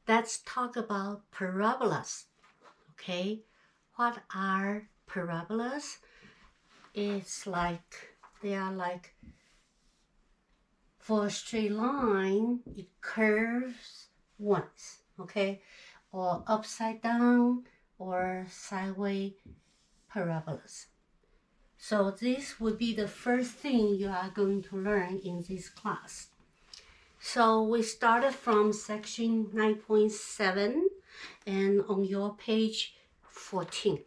let's talk about parabolas. Okay, what are parabolas? It's like, they are like, for a straight line, it curves once, okay? Or upside down or sideways parabolas. So this would be the first thing you are going to learn in this class. So we started from section 9.7 and on your page 14,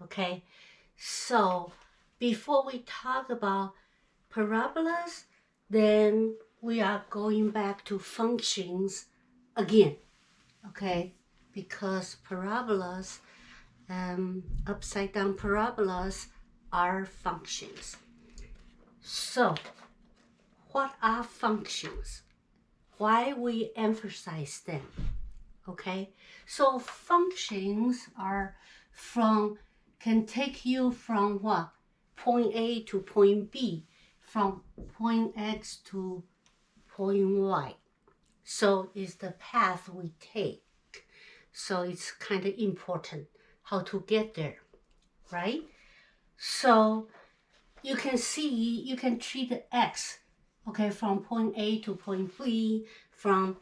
okay? So before we talk about parabolas, then we are going back to functions again, okay? Because parabolas, upside down parabolas are functions. So what are functions? Why we emphasize them? Okay, so functions are can take you from what? Point A to point B, from point X to point Y. So it's the path we take. So it's kind of important how to get there, right? So you can see, you can treat X, okay, from point A to point B, from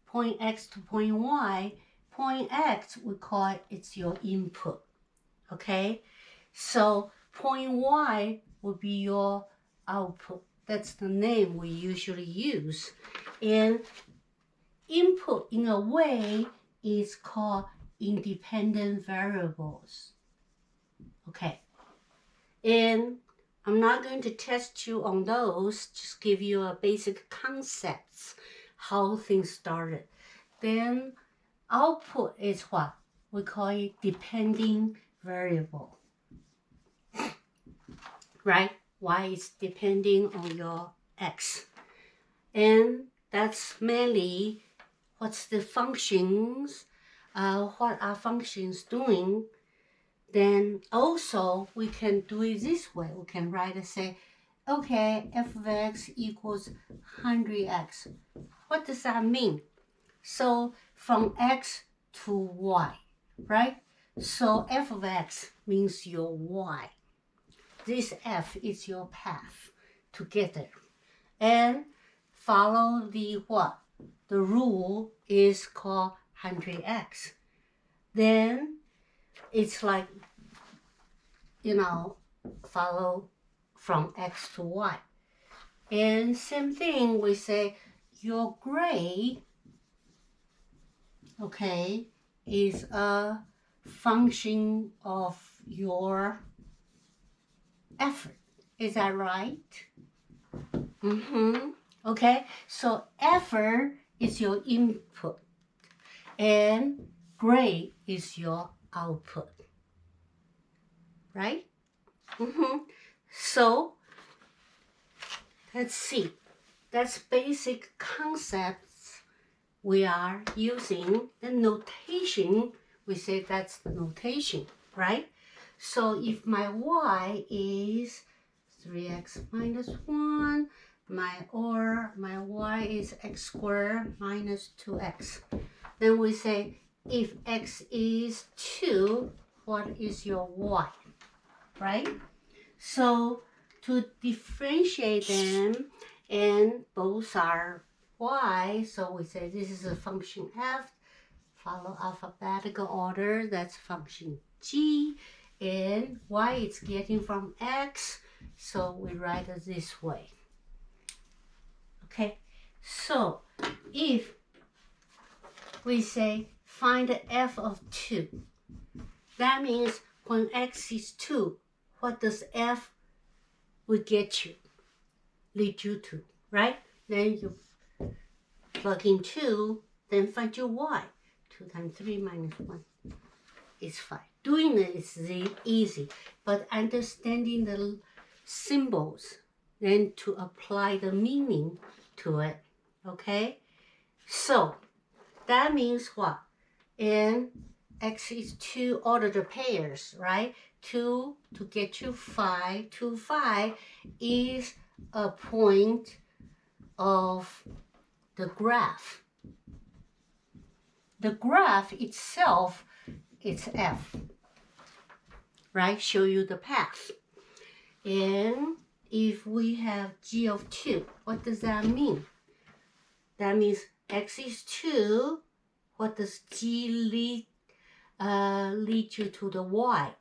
point X to point Y. Point X, we call it's your input, okay? So point Y will be your output. That's the name we usually use. And input, in a way, is called independent variables, okay? And I'm not going to test you on those, just give you a basic concepts, how things started. Then output is what? We call it depending variable, right? Y is depending on your X. And that's mainly what's the functions, what are functions doing. Then also we can do it this way. We can write and say, okay, f of x equals 100x. What does that mean? So from x to y, right? So f of x means your y. This f is your path to get there. And follow the what? The rule is called 100x. Then it's like, follow from X to Y. And same thing, we say your grade, okay, is a function of your effort. Is that right? Okay, so effort is your input and grade is your output, right? So let's see. That's basic concepts we are using. The notation, we say that's the notation, right? So if my y is 3x minus 1, my y is x squared minus 2x. Then we say if x is 2, what is your y, right? So to differentiate them, and both are y, so we say this is a function f, follow alphabetical order, that's function g, and y is getting from x, so we write it this way. Okay, so if we say find the f of 2, that means when x is 2, what does f will get you, lead you to, right? Then you plug in 2, then find your y. 2 times 3 minus 1 is 5. Doing it is easy, but understanding the symbols, then to apply the meaning to it, okay? So that means what? And x is 2 order the pairs, right? 2 to get you 5. 2, 5 is a point of the graph. the graph itself, it's f, right? Show you the path. And if we have g of 2, what does that mean? That means x is 2. What does g lead you to the y,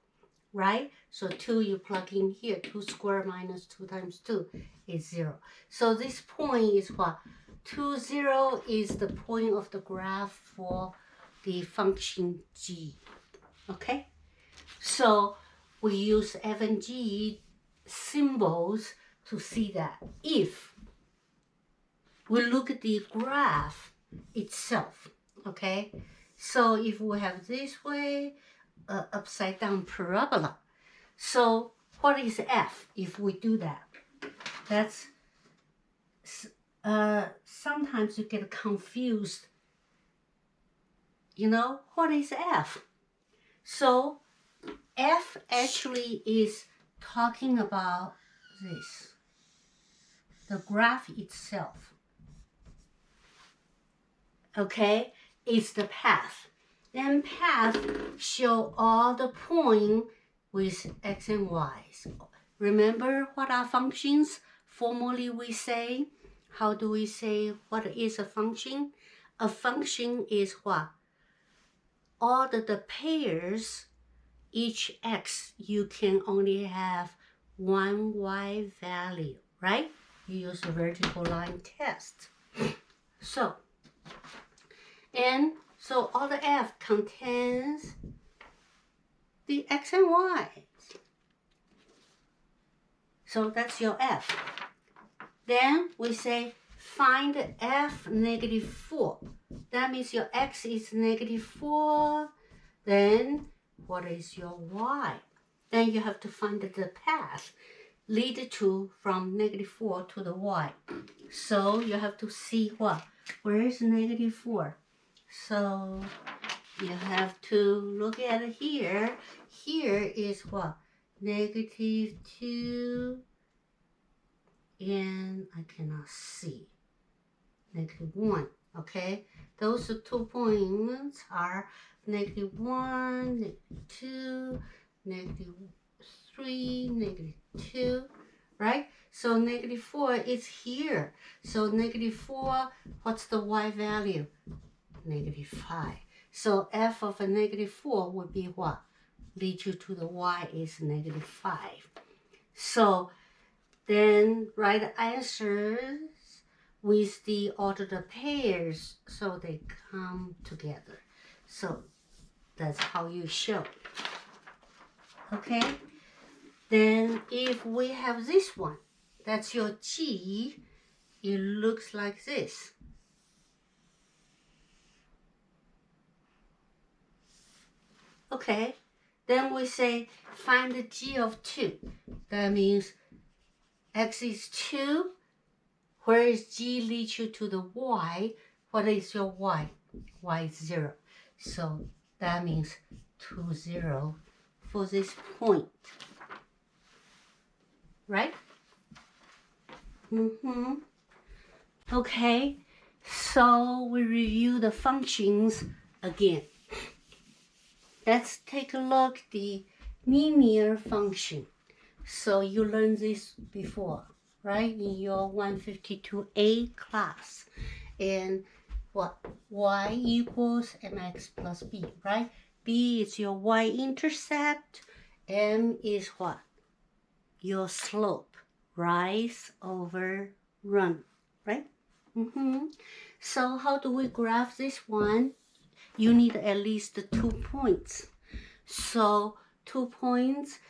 right? So 2 you plug in here. 2 squared minus 2 times 2 is 0. So this point is what? 2, 0 is the point of the graph for the function g. Okay? So we use f and g symbols to see that. If we look at the graph itself, okay? So if we have this way, upside down parabola. So what is f if we do that? That's, sometimes you get confused. You know, what is f? So f actually is talking about this, the graph itself. Okay, it's the path. Then path show all the point with x and y's. Remember what are functions? Formally we say, how do we say what is a function? A function is what? All the pairs, each x, you can only have one y value, right? You use the vertical line test. So all the f contains the x and y. So that's your f. Then we say find f negative 4. That means your x is negative 4. Then what is your y? Then you have to find the path lead to from negative 4 to the y. So you have to see what? Where is negative 4? So you have to look at it here. Here is what? Negative 2, and I cannot see. Negative 1, okay? Those 2 points are negative 1, negative 2, negative 3, negative 2, right? So negative 4 is here. So negative 4, what's the y value? Negative 5. So f of a negative 4 would be what? Lead you to the y is negative 5. So then write answers with the ordered pairs so they come together. So that's how you show. Okay? Then if we have this one, that's your g, it looks like this. Okay, then we say find the g of 2. That means x is 2. Where is g lead you to the y? What is your y? Y is 0. So that means 2, 0 for this point. Right? Okay, so we review the functions again. Let's take a look at the linear function. So you learned this before, right? In your 152A class. And what? Y equals mx plus b, right? B is your y-intercept. M is what? Your slope. Rise over run, right? So how do we graph this one? You need at least 2 points. So 2 points,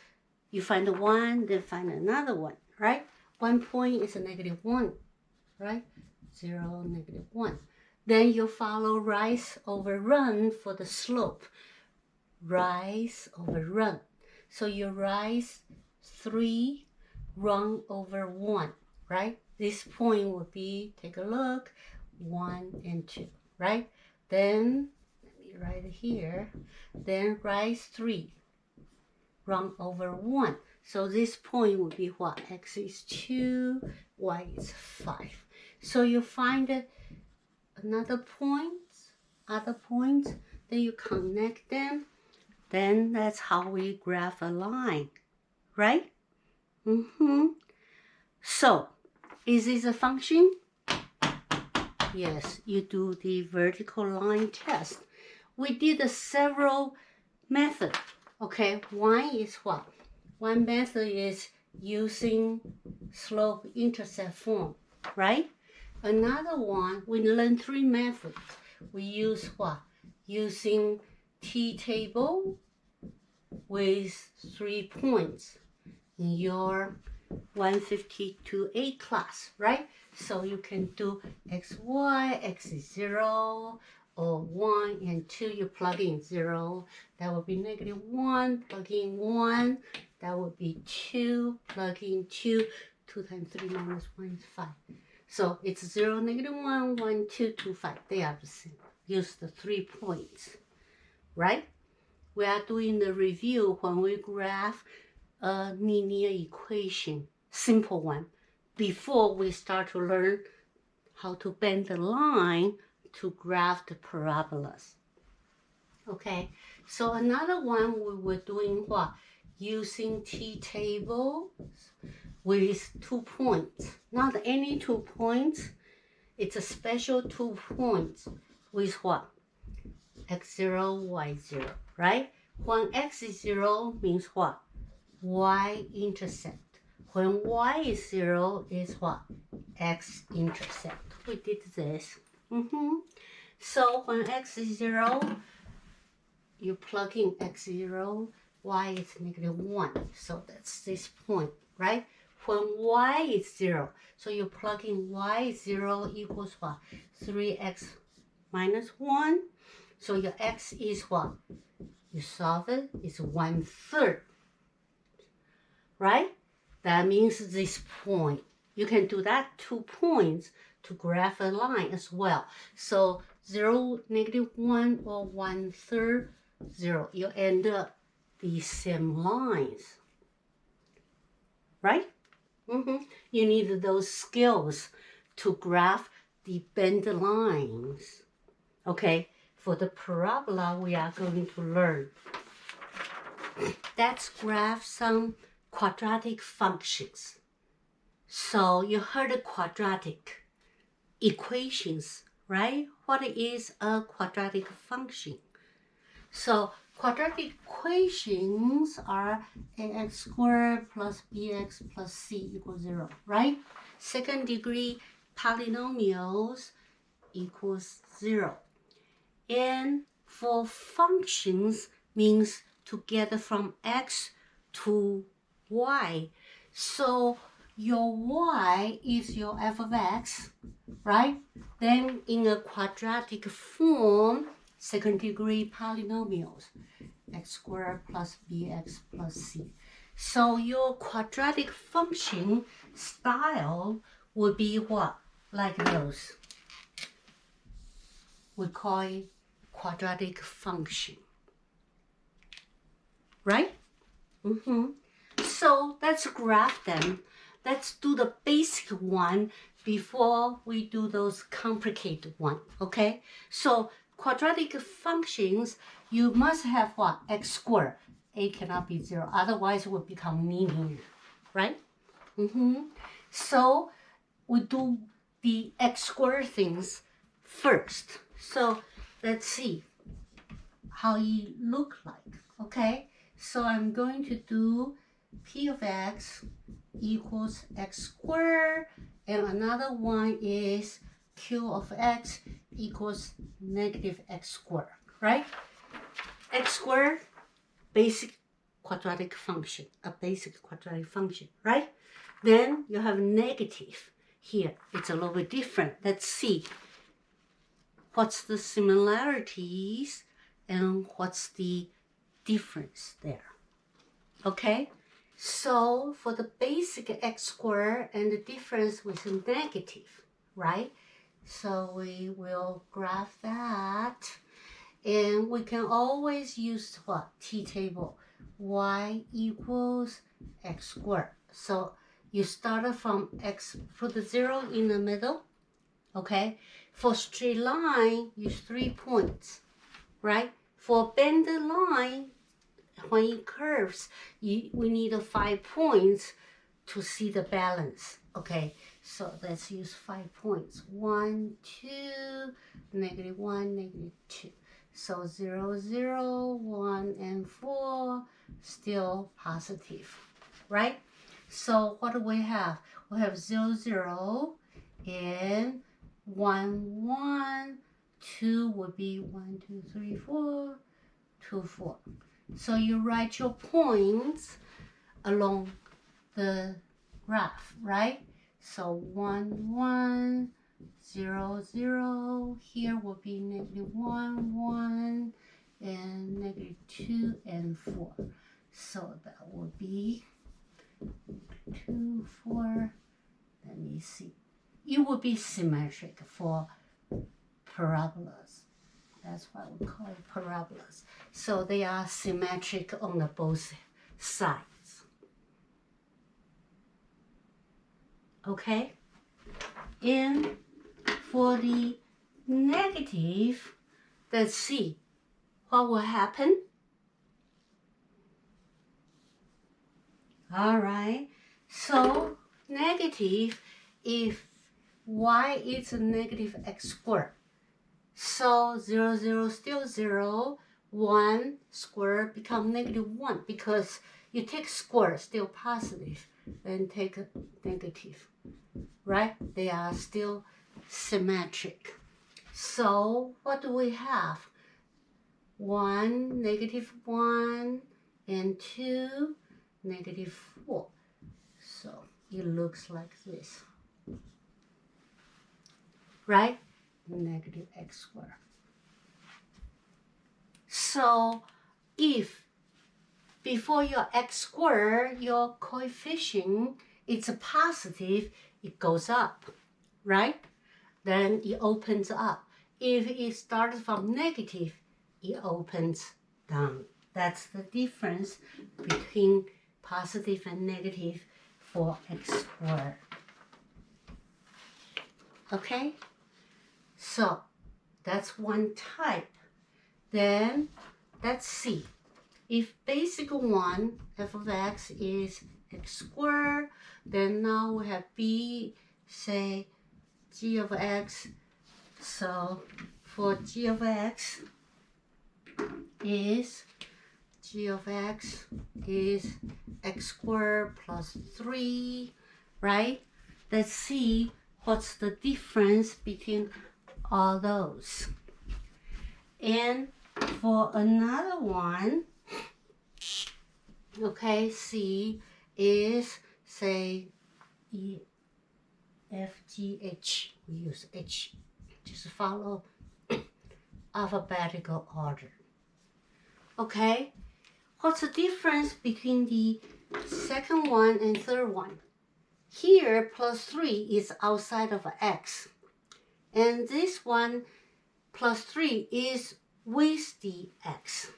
you find one, then find another one, right? 1 point is a negative 1, right? 0, negative 1. Then you follow rise over run for the slope. Rise over run. So you rise 3, run over 1, right? This point would be, take a look, 1 and 2, right? Then right here, then rise 3, run over 1. So this point would be what? X is 2, y is 5. So you find another point other points, then you connect them. Then that's how we graph a line, right? So, is this a function? Yes, you do the vertical line test. We did several methods. Okay, one is what? One method is using slope-intercept form, right? Another one, we learned 3 methods. We use what? Using t-table with 3 points in your 152A class, right? So you can do xy, x is 0, or 1 and 2, you plug in 0. That would be -1, plug in 1. That would be 2, plug in 2. 2 times 3 minus 1 is 5. So it's 0, -1, 1, 2, 2, 5. They are the same. Use the 3 points, right? We are doing the review when we graph a linear equation, simple one, before we start to learn how to bend the line to graph the parabolas. Okay, so another one we were doing what? Using t-tables with 2 points. Not any 2 points. It's a special 2 points with what? x0, y0, right? When x is 0 means what? Y-intercept. When y is 0 is what? X-intercept. We did this. So when x is 0, you plug in x0, y is -1. So that's this point, right? When y is 0, so you plug in y 0 equals what? 3x minus 1. So your x is what? You solve it, it's 1/3. Right? That means this point. You can do that 2 points to graph a line as well. So 0, -1, or 1/3, 0. You end up the same lines. Right? You need those skills to graph the bend lines. Okay? For the parabola, we are going to learn. Let's graph some quadratic functions. So you heard of quadratic equations, right? What is a quadratic function? So quadratic equations are ax squared plus bx plus c equals 0, right? Second degree polynomials equals 0. And for functions means to get from x to y. So your y is your f of x, right? Then in a quadratic form, second degree polynomials, x squared plus bx plus c. So your quadratic function style would be what? Like those. We call it quadratic function, right? So let's graph them. Let's do the basic one before we do those complicated one, okay? So quadratic functions, you must have what? X squared. A cannot be 0, otherwise it will become linear, right? So we do the x squared things first. So let's see how it look like, okay? So I'm going to do p of x equals x squared, and another one is q of x equals -x squared, right? X squared, basic quadratic function, a basic quadratic function, right? Then you have negative. Here, it's a little bit different. Let's see what's the similarities and what's the difference there. Okay, so for the basic x squared and the difference with negative, right? So we will graph that, and we can always use what? T-table. Y equals x squared. So you start from x, put the 0 in the middle, okay? For straight line, use 3 points, right? For bended line, when it curves, we need 5 points to see the balance. Okay, so let's use 5 points. 1, 2, -1, -2. So 0, 0, 1, and 4 still positive, right? So what do we have? We have 0, 0, and 1, 1. 2 would be 1, 2, 3, 4, 2, 4. So you write your points along the graph, right? So 1, 1, 0, 0. Here will be -1, 1, and -2 and 4. So that will be 2, 4. Let me see. It will be symmetric for parabolas. That's why we call it parabolas. So they are symmetric on the both sides. Okay? And for the negative, let's see what will happen. All right. So negative, if y is a negative x squared, so 0, 0 still 0, 1 squared become -1 because you take square still positive and take a negative, right? They are still symmetric. So what do we have? 1, -1, and 2, -4. So it looks like this, right? Negative x squared. So if before your x squared, your coefficient is a positive, it goes up, right? Then it opens up. If it starts from negative, it opens down. That's the difference between positive and negative for x squared. Okay? So that's one type. Then let's see. If basic one, f of x is x squared, then now we have b, say g of x. So for g of x is x squared plus 3, right? Let's see what's the difference between all those. And for another one, okay, C is, say, E, F, G, H. We use H. Just follow alphabetical order. Okay, what's the difference between the second one and third one? Here, plus 3 is outside of x. And this one, plus 3 is with the x.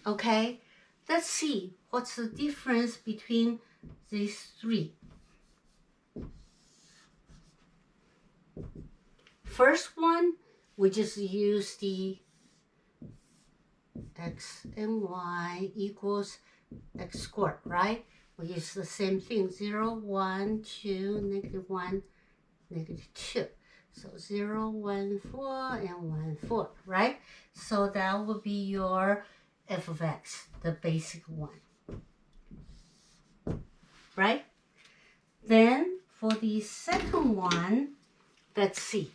Okay, let's see what's the difference between these three. First one, we just use the x and y equals x squared, right? We use the same thing, 0, 1, 2, -1, -2. So 0, 1, 4, and 1, 4, right? So that would be your f of x, the basic one, right? Then for the second one, let's see.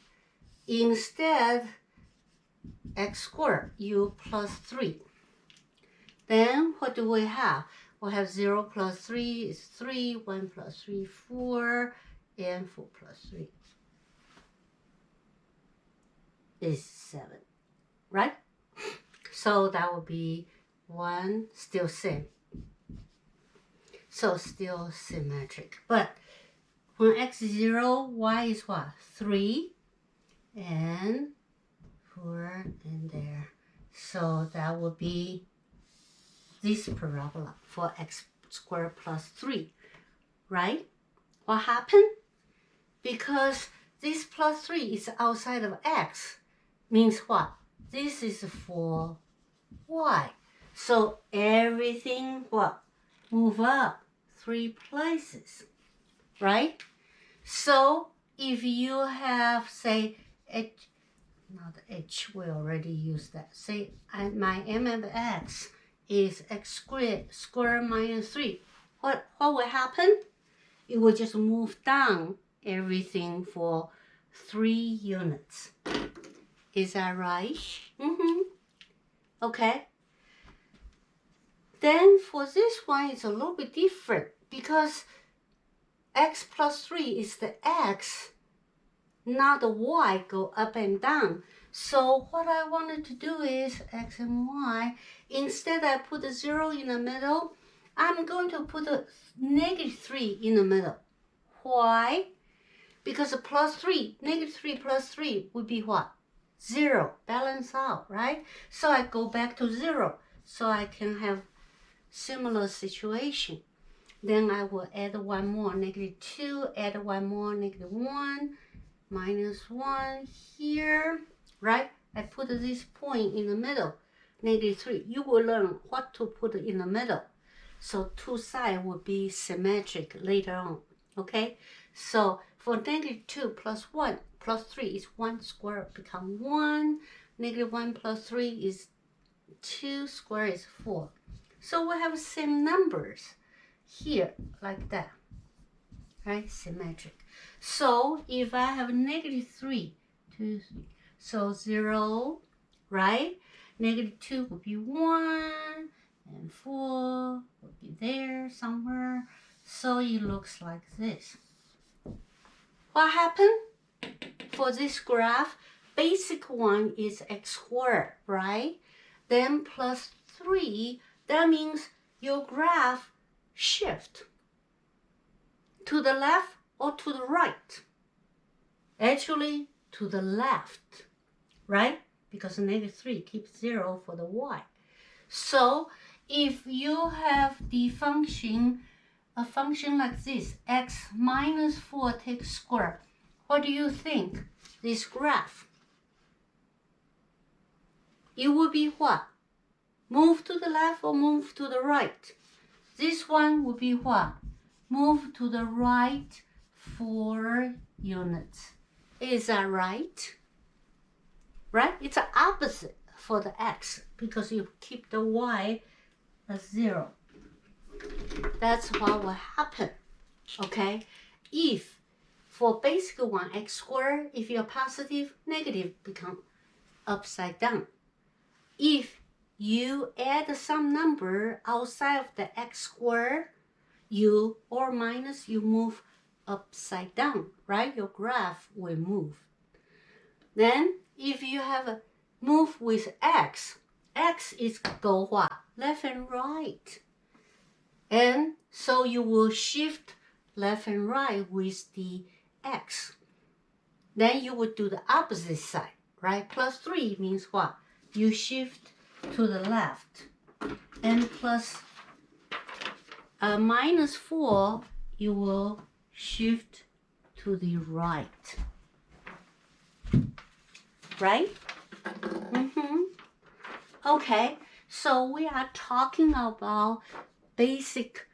Instead, x squared, you plus 3. Then what do we have? We have 0 plus 3 is 3, 1 plus 3, 4, and 4 plus 3 is 7, right? So that would be 1, still same. So still symmetric. But when x is 0, y is what? 3 and 4 and there. So that would be this parabola for x squared plus 3, right? What happened? Because this plus 3 is outside of x. Means what? This is for y. So everything what? Move up 3 places, right? So if you have, say, h, not h, we already used that. Say my m of x is x squared minus 3. What will happen? It will just move down everything for 3 units. Is that right? Okay. Then for this one, it's a little bit different because x plus 3 is the x, not the y, go up and down. So what I wanted to do is x and y, instead I put a 0 in the middle, I'm going to put a -3 in the middle. Why? Because a plus 3, -3 plus 3 would be what? 0, balance out, right? So I go back to 0, so I can have similar situation. Then I will add one more, -2, add one more, -1, -1 here, right? I put this point in the middle, -3. You will learn what to put in the middle. So 2 sides will be symmetric later on, okay? So for -2 plus 1 plus 3 is 1 squared become 1. -1 plus 3 is 2 squared is 4. So we have same numbers here like that, right? Symmetric. So if I have -3, 2, 3, so 0, right? -2 would be 1, and 4 would be there somewhere. So it looks like this. What happened? For this graph, basic one is x squared, right? Then plus 3, that means your graph shift to the left or to the right. Actually, to the left, right? Because -3 keeps 0 for the y. So if you have the function, a function like this, x minus 4 takes square, what do you think? This graph, it will be what? Move to the left or move to the right? This one will be what? Move to the right 4 units. Is that right? Right? It's the opposite for the x because you keep the y as 0. That's what will happen, okay? If for basic one, x squared, if you're positive, negative become upside down. If you add some number outside of the x squared, you or minus, you move upside down, right? Your graph will move. Then if you have a move with x, x is go what? Left and right. And so you will shift left and right with the x. Then you would do the opposite side, right? Plus 3 means what? You shift to the left. And plus minus 4, you will shift to the right. Right? Okay, so we are talking about basic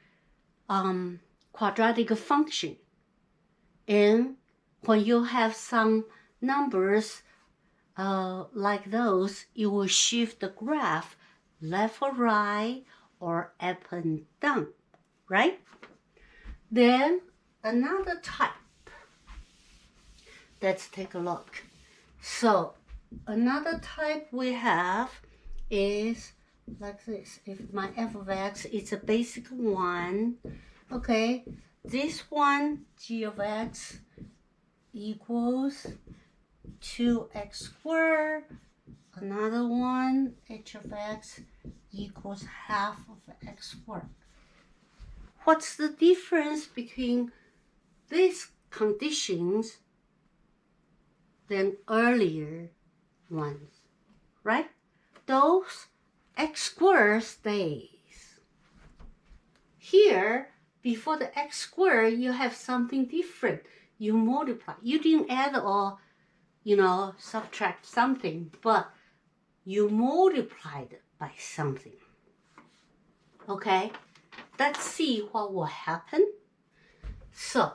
quadratic function. And when you have some numbers like those, you will shift the graph left or right or up and down, right? Then another type. Let's take a look. So another type we have is like this. If my f of x is a basic one, okay, this one, g of x equals 2x squared. Another one, h of x equals half of x squared. What's the difference between these conditions than earlier ones, right? Those x squared stays. Here, before the x squared, you have something different. You multiply. You didn't add or, you know, subtract something, but you multiplied by something. Okay? Let's see what will happen. So,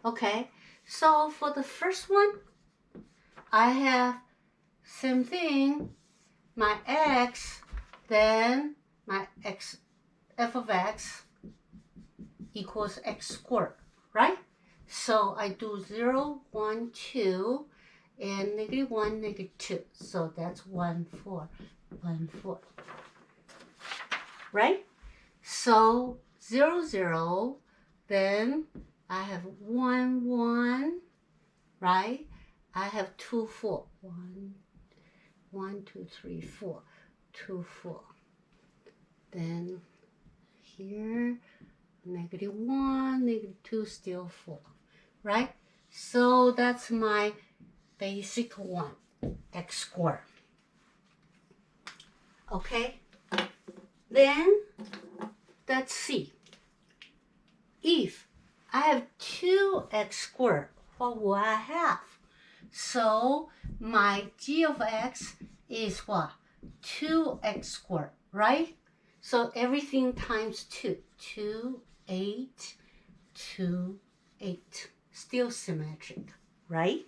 okay, so for the first one, I have same thing, my x, then my x, f of x equals x squared, right? So I do 0, 1, 2, and -1, -2. So that's 1, 4, 1, 4. Right? So 0, 0, then I have 1, 1, right? I have 2, 4. 1, 2, 3, 4. 2, 4. Then here, -1, -2, still 4. Right? So that's my basic one, x squared. Okay? Then, let's see. If I have 2x squared, what will I have? So, my g of x is what? 2x squared, right? So, everything times 2. 2, 8, 2, 8. Still symmetric, right?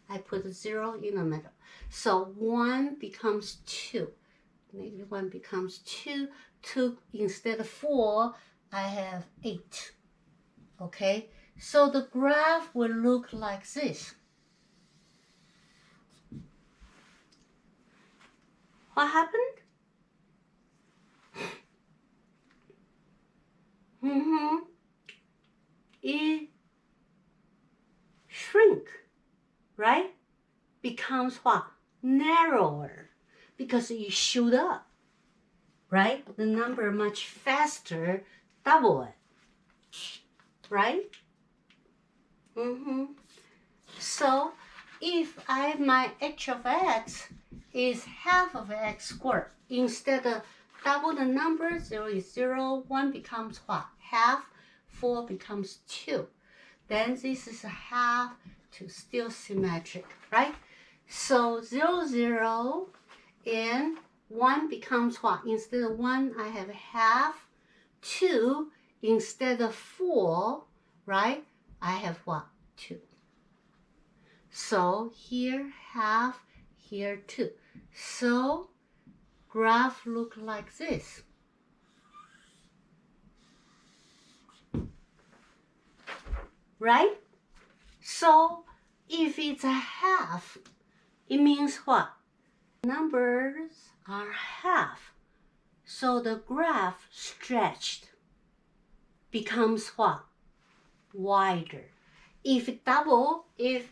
I put a 0 in the middle. So, 1 becomes 2. -1 becomes 2. 2 instead of 4, I have 8. Okay, so the graph will look like this. What happened? It shrink, right? Becomes what? Narrower, because it shoot up, right? The number much faster, double it, right? So if my h of x is half of x squared, instead of double the number, 0 is 0, 1 becomes what? Half, 4 becomes 2. Then this is a half to still symmetric, right? So 0, 0, and 1 becomes what? Instead of 1, I have half. 2, instead of 4, right? I have what? 2. So here half, here 2. So graph look like this. Right? So if it's a half, it means what? Numbers are half. So the graph stretched becomes what? Wider. If double, if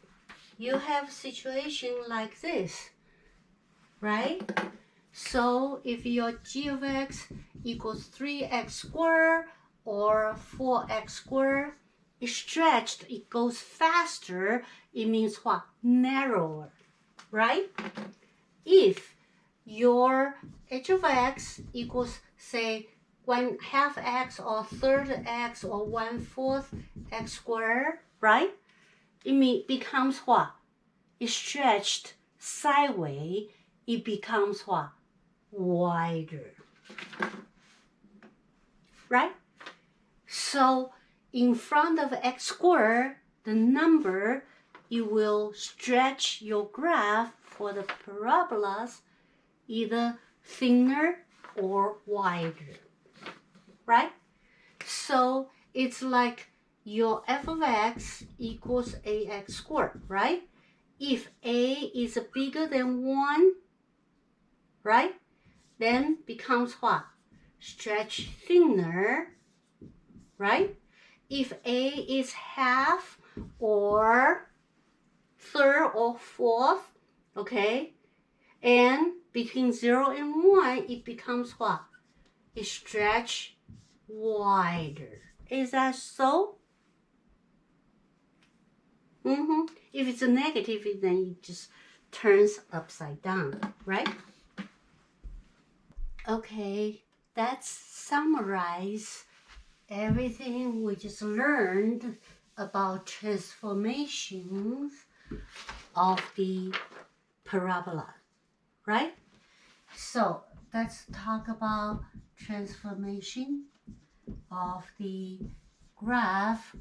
you have a situation like this, right? So if your g of x equals 3x squared or 4x squared, it's stretched, it goes faster, it means what? Narrower, right? If your h of x equals, say, 1/2 x or 1/3 x or 1/4 x squared, right? It becomes what? It's stretched sideways, it becomes what? Wider. Right? So in front of x squared, the number, you will stretch your graph for the parabolas either thinner or wider. Right? So it's like your f of x equals ax squared, right? If a is bigger than 1, right? Then becomes what? Stretch thinner, right? If a is half or 1/3 or 1/4, okay? And between 0 and 1, it becomes what? It stretch wider. Is that so? If it's a negative, then it just turns upside down, right? Okay, That's summarize everything we just learned about transformations of the parabola, right? So let's talk about transformation of the graph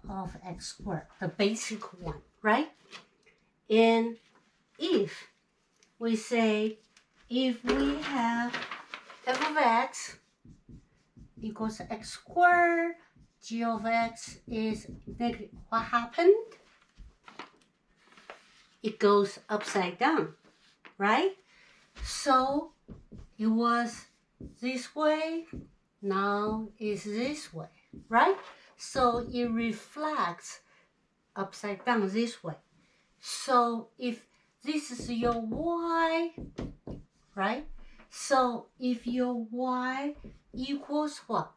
of x squared, the basic one, right? And if we say, if we have f of x equals x squared, g of x is negative, what happened? It goes upside down, right? So it was this way, now it's this way, right? So it reflects upside down this way. So if this is your y, right? So if your y equals what?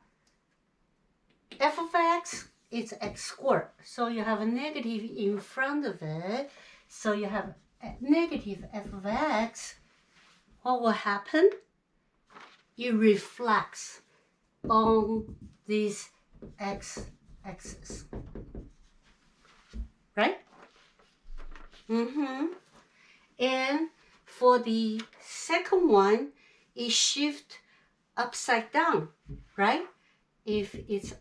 F of x is x squared. So you have a negative in front of it. So you have a negative f of x. What will happen? It reflects on this x-axis, right? And for the second one, it shifts upside down, right? If it's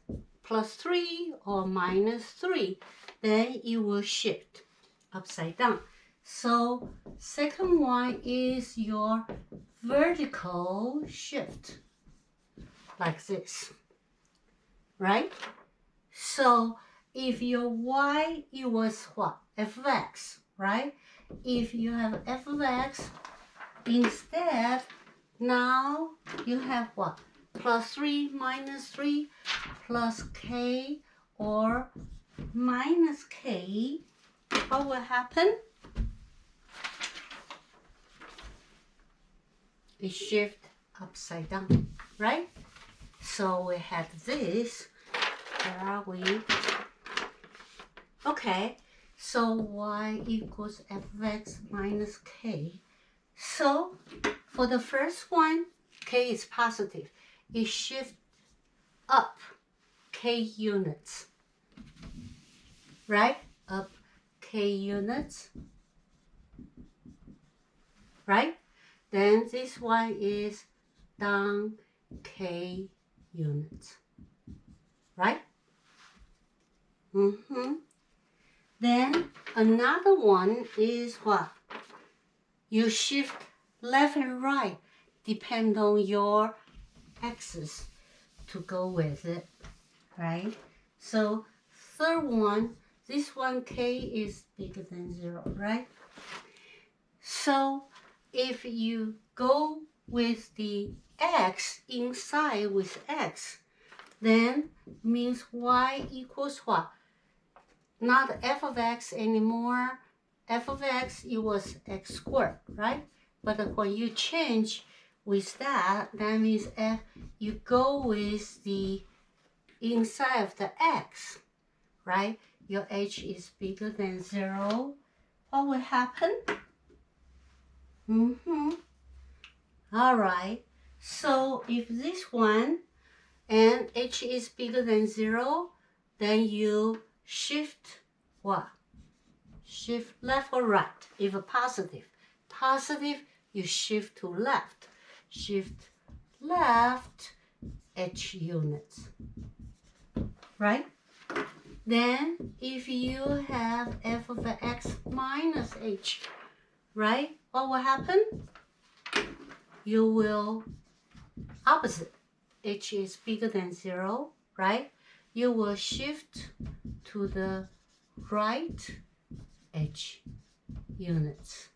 plus 3 or minus 3, then it will shift upside down. So second one is your vertical shift, like this, right? So if your y, it was what? F of x, right? If you have f of x, instead, now you have what? Plus 3 minus 3 plus k or minus k. What will happen? It shift upside down, right? So we have this. Where are we? Okay, so y equals f of x minus k. So for the first one, k is positive. It shifts up k units, right? Up k units, right? Then this one is down k units, right? Then another one is what? You shift left and right, depend on your axis to go with it, right? So third one, this one k is bigger than 0, right? So if you go with the x inside with x, then means y equals what? Not f of x anymore. F of x, it was x squared, right? But when you change with that, that means f, you go with the inside of the x, right? Your h is bigger than 0. What will happen? All right. So if this one and h is bigger than 0, then you shift what? Shift left or right. If a positive, you shift to left. Shift left h units, right? Then if you have f of x minus h, right? What will happen? You will opposite. H is bigger than 0, right? You will shift to the right h units.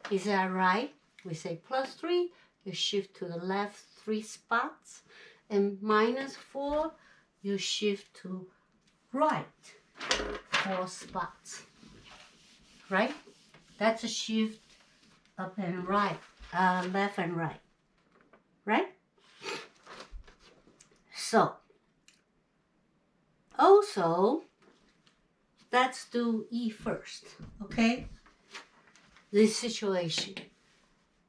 Is that right? We say plus 3, you shift to the left 3 spots, and minus 4, you shift to right 4 spots, right? That's a shift up and right, left and right, right? So, also, let's do E first, okay? This situation.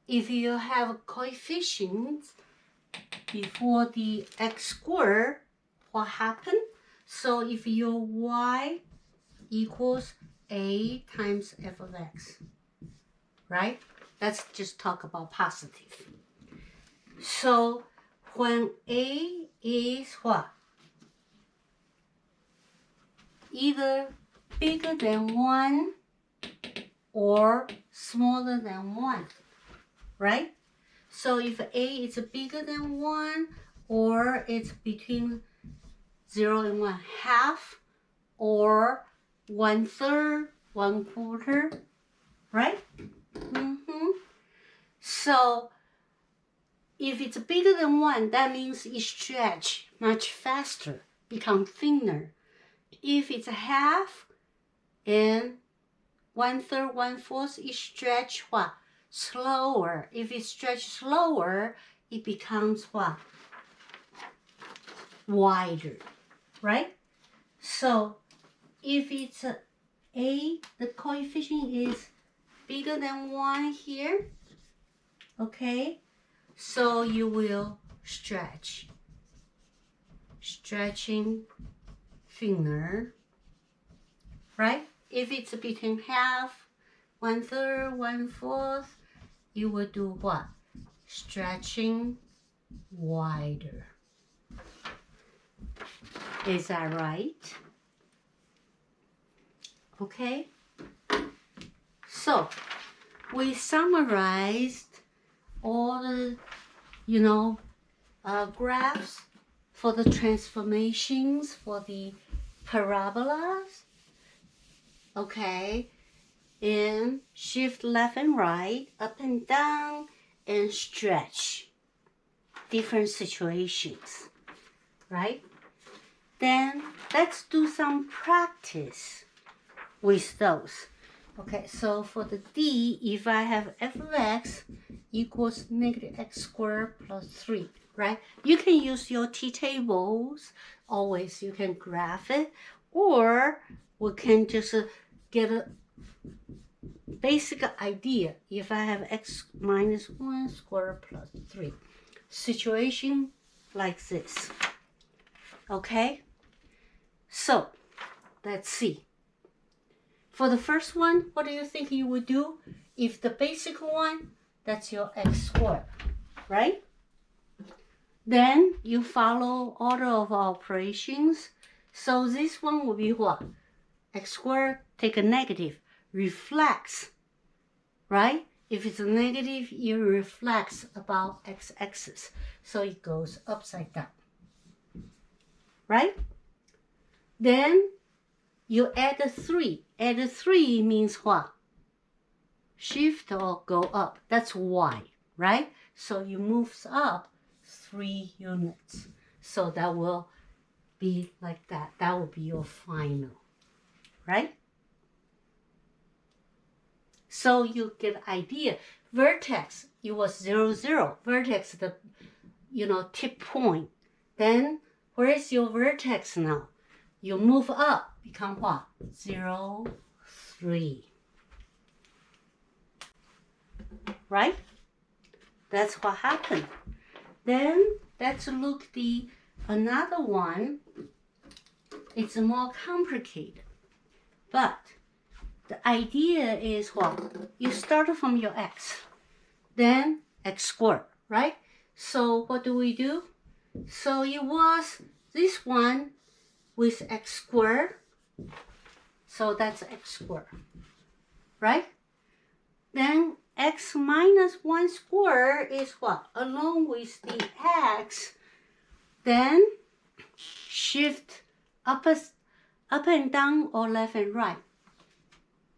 If you have coefficients before the x squared, what happened? So if your y equals a times f of x, right? Let's just talk about positive. So when a is what? Either bigger than 1 or smaller than 1, right? So if a is bigger than 1 or it's between 0 and 1/2 or 1/3, 1/4, right? So if it's bigger than 1, that means it stretch much faster, become thinner. If it's half and 1/3, 1/4, it stretch what? Slower. If it stretch slower, it becomes what? Wider, right? So if it's a, the coefficient is bigger than 1 here, okay? So you will stretch. Stretching thinner, right? If it's between half, 1/3, 1/4, you will do what? Stretching wider. Is that right? Okay. So we summarized all the, graphs for the transformations for the parabolas. Okay. And shift left and right, up and down, and stretch. Different situations, right? Then let's do some practice with those. Okay, so for the D, if I have f of x equals negative x squared plus 3, right? You can use your t-tables. Always you can graph it, or we can just get a basic idea. If I have x minus 1 squared plus 3, situation like this. Okay, so let's see. For the first one, what do you think you would do? If the basic one, that's your x squared, right? Then you follow order of operations. So this one will be what? X squared, take a negative, reflects, right? If it's a negative, it reflects about x-axis. So it goes upside down, right? Then you add a 3. Add a 3 means what? Shift or go up. That's y, right? So you move up 3 units. So that will be like that. That will be your final, right? So you get idea. Vertex, it was 0, 0. Vertex, the tip point. Then where is your vertex now? You move up, become what? 0, 3. Right? That's what happened. Then let's look another one. It's more complicated. But the idea is what? You start from your x, then x squared, right? So what do we do? So it was this one with x squared. So that's x squared, right? Then x minus 1 squared is what? Along with the x, then shift up and down or left and right.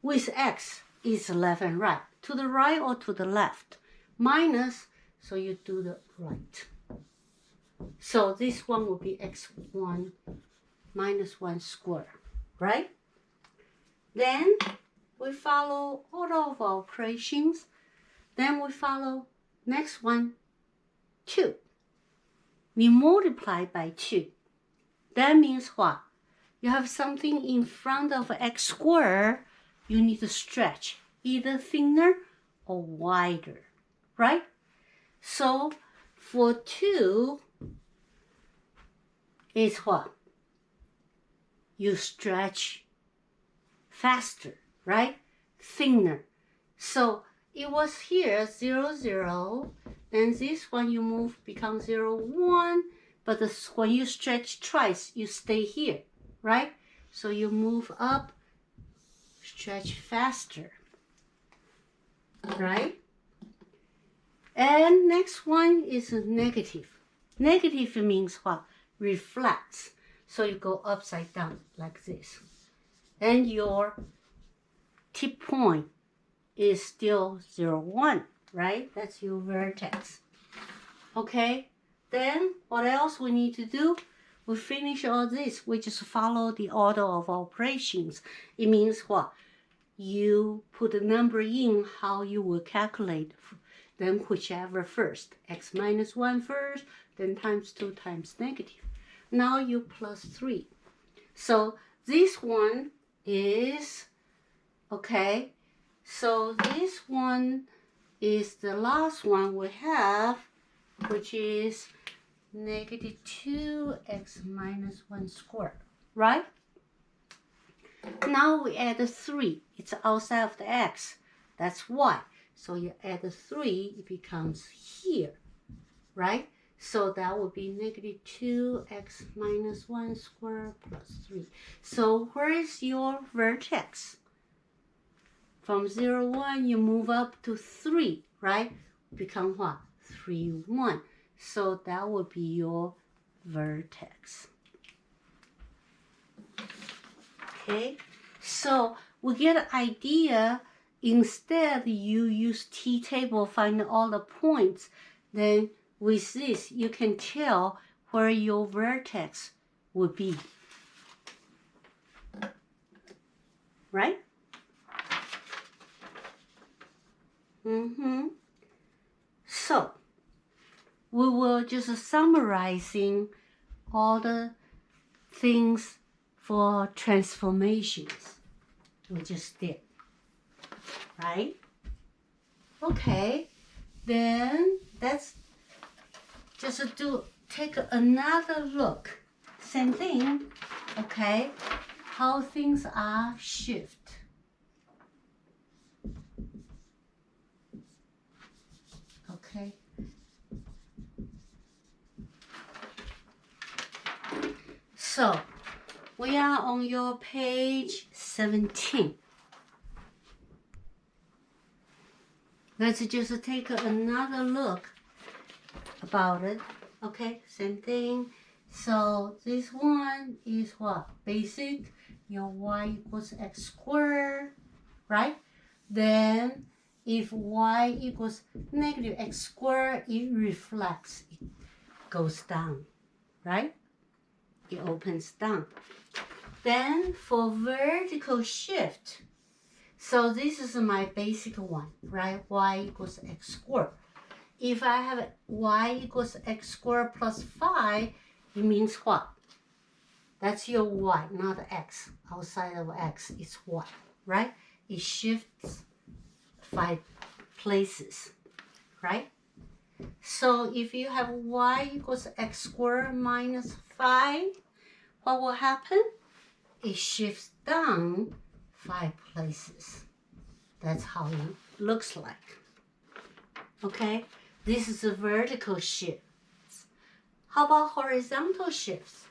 With x is left and right. To the right or to the left. Minus, so you do the right. So this one will be x1 minus 1 squared, right? Then we follow order of operations. Then we follow next one, 2. We multiply by 2. That means what? You have something in front of x squared, you need to stretch, either thinner or wider, right? So For 2 is what? You stretch faster, right? Thinner. So it was here 0, 0. Then this one you move becomes 0, 1. But when you stretch twice, you stay here, right? So you move up, stretch faster, right? And next one is a negative. Negative means what? Reflects. So you go upside down like this. And your tip point is still 0, 1, right? That's your vertex. Okay? Then what else we need to do? We finish all this. We just follow the order of operations. It means what? You put the number in how you will calculate, then whichever first. X minus 1 first, then times 2 times negative. Now you plus 3. So this one is, okay, so this one is the last one we have, which is negative 2x minus 1 squared, right? Now we add 3. It's outside of the x. That's y. So you add 3, it becomes here, right? So that would be negative 2x minus 1 squared plus 3. So where is your vertex? From 0, 1, you move up to 3, right? Become what? 3, 1. So that would be your vertex. Okay, so we get an idea. Instead, you use t-table, find all the points. Then with this, you can tell where your vertex would be. Right? So, we will just summarizing all the things for transformations we just did, right? Okay, then let's just take another look. Same thing, okay? How things are shift. Okay. So, we are on your page 17. Let's just take another look about it. Okay, same thing. So this one is what? Basic, your y equals x squared, right? Then if y equals negative x squared, it reflects, it goes down, right? It opens down. Then for vertical shift, so this is my basic one, right? Y equals x squared. If I have y equals x squared plus 5, it means what? That's your y, not x. Outside of x, it's y, right? It shifts 5 places, right? So if you have y equals x squared minus 5, what will happen? It shifts down 5 places. That's how it looks like. Okay, this is a vertical shift. How about horizontal shifts?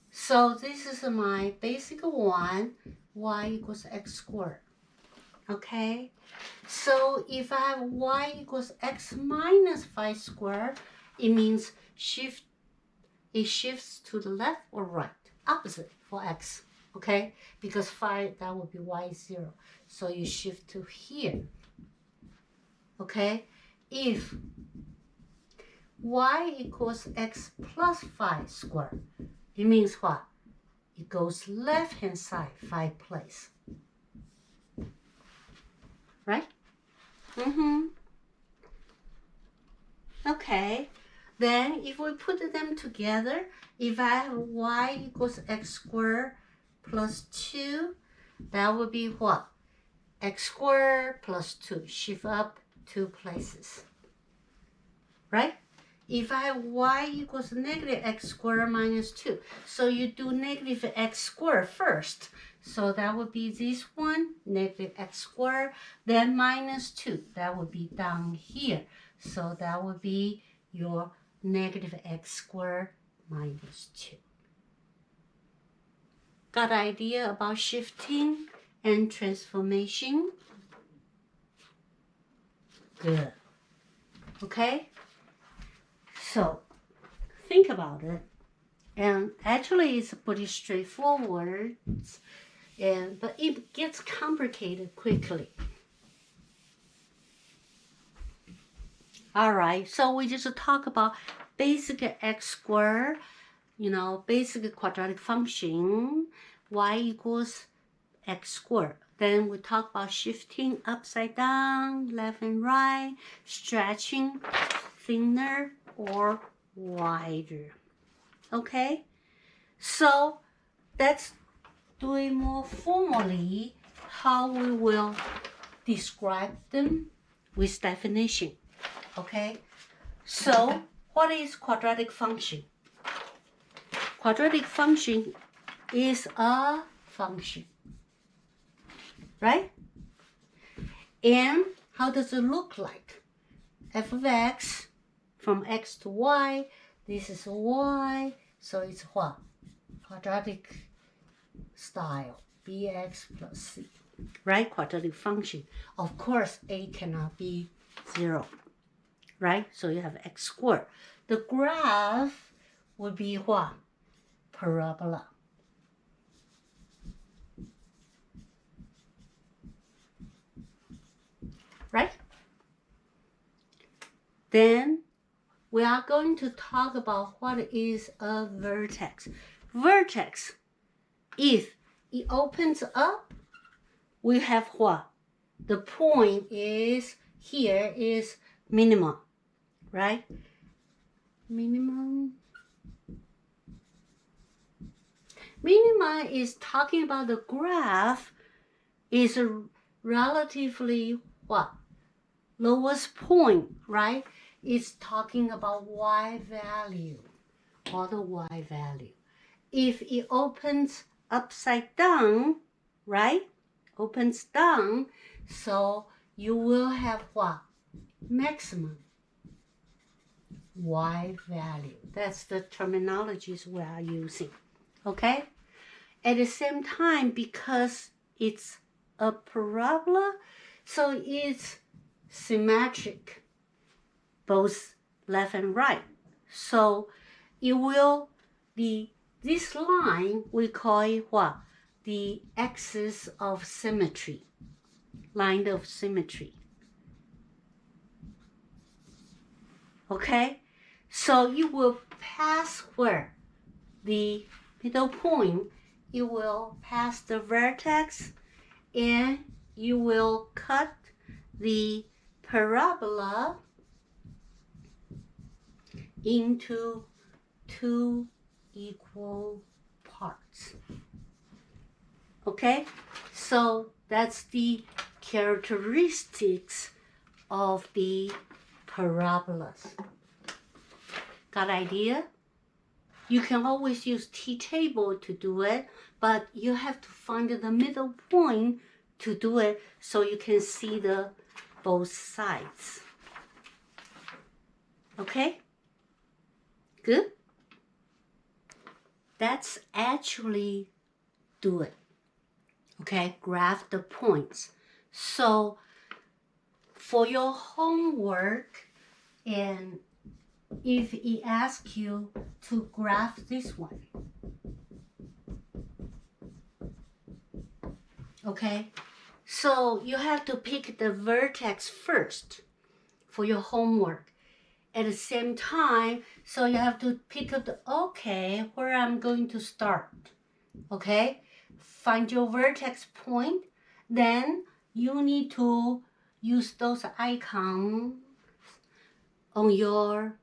So this is my basic one, y equals x squared. Okay, so if I have y equals x minus 5 squared, it means it shifts to the left or right, opposite for x, okay? Because 5, that would be y 0. So you shift to here, okay? If y equals x plus 5 squared, it means what? It goes left-hand side 5 place, right? Okay, then if we put them together, if I have y equals x squared plus 2, that would be what? X squared plus 2, shift up 2 places, right? if I have y equals negative x squared minus 2, so you do negative x squared first. So that would be this one, negative x squared, then minus 2. That would be down here. So that would be your negative x squared minus 2. Got an idea about shifting and transformation? Good. Okay? So, think about it. And actually, it's pretty straightforward, but it gets complicated quickly. All right, so we just talk about basic x squared, basic quadratic function, y equals x squared. Then we talk about shifting upside down, left and right, stretching thinner or wider. Okay, so let's do it more formally, how we will describe them with definition. Okay, so what is quadratic function? Quadratic function is a function, right? And how does it look like? F of x from x to y, this is y, so it's what? Quadratic style, bx plus c, right? Quadratic function. Of course, a cannot be 0, right? So you have x squared. The graph would be what? Parabola. Right? Then we are going to talk about what is a vertex. Vertex, if it opens up, we have what? The point is here is minimum, right? Minimum is talking about the graph is a relatively what? Lowest point, right? It's talking about y value, or the y value. If it opens upside down, right? Opens down, so you will have what? Maximum y value. That's the terminologies we are using, okay? At the same time, because it's a parabola, so it's symmetric, both left and right. So it will be, this line, we call it what? The axis of symmetry, line of symmetry. Okay? So you will pass where? The middle point, you will pass the vertex, and you will cut the parabola into 2 equal parts. Okay? So that's the characteristics of the parabolas. Got idea? You can always use t-table to do it, but you have to find the middle point to do it so you can see the both sides. Okay? Good? That's actually do it. Okay? Graph the points. So for your homework, and if it asks you to graph this one, okay? So you have to pick the vertex first for your homework. At the same time, so you have to pick up where I'm going to start, okay? Find your vertex point, then you need to use those icons on your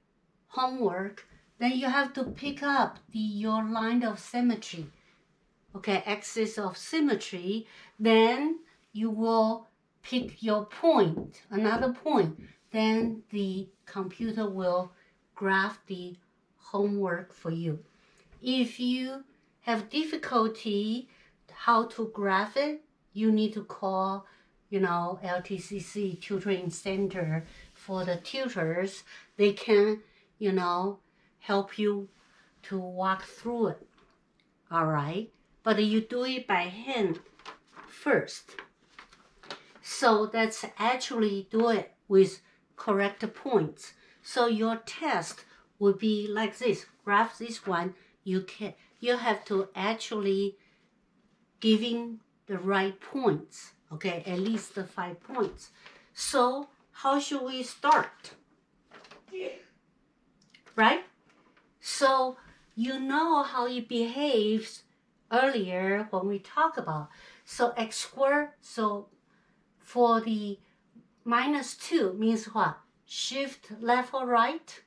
homework. Then you have to pick up your line of symmetry, okay, axis of symmetry. Then you will pick your point, another point. Then the computer will graph the homework for you. If you have difficulty how to graph it, you need to call, LTCC Tutoring Center for the tutors. They can, help you to walk through it. All right? But you do it by hand first. So that's actually do it with correct points. So your test will be like this. Graph this one. You have to actually giving the right points. Okay, at least the 5 points. So how should we start? Right? So you know how it behaves earlier when we talk about. So x squared, so for the -2 means what? Shift left or right?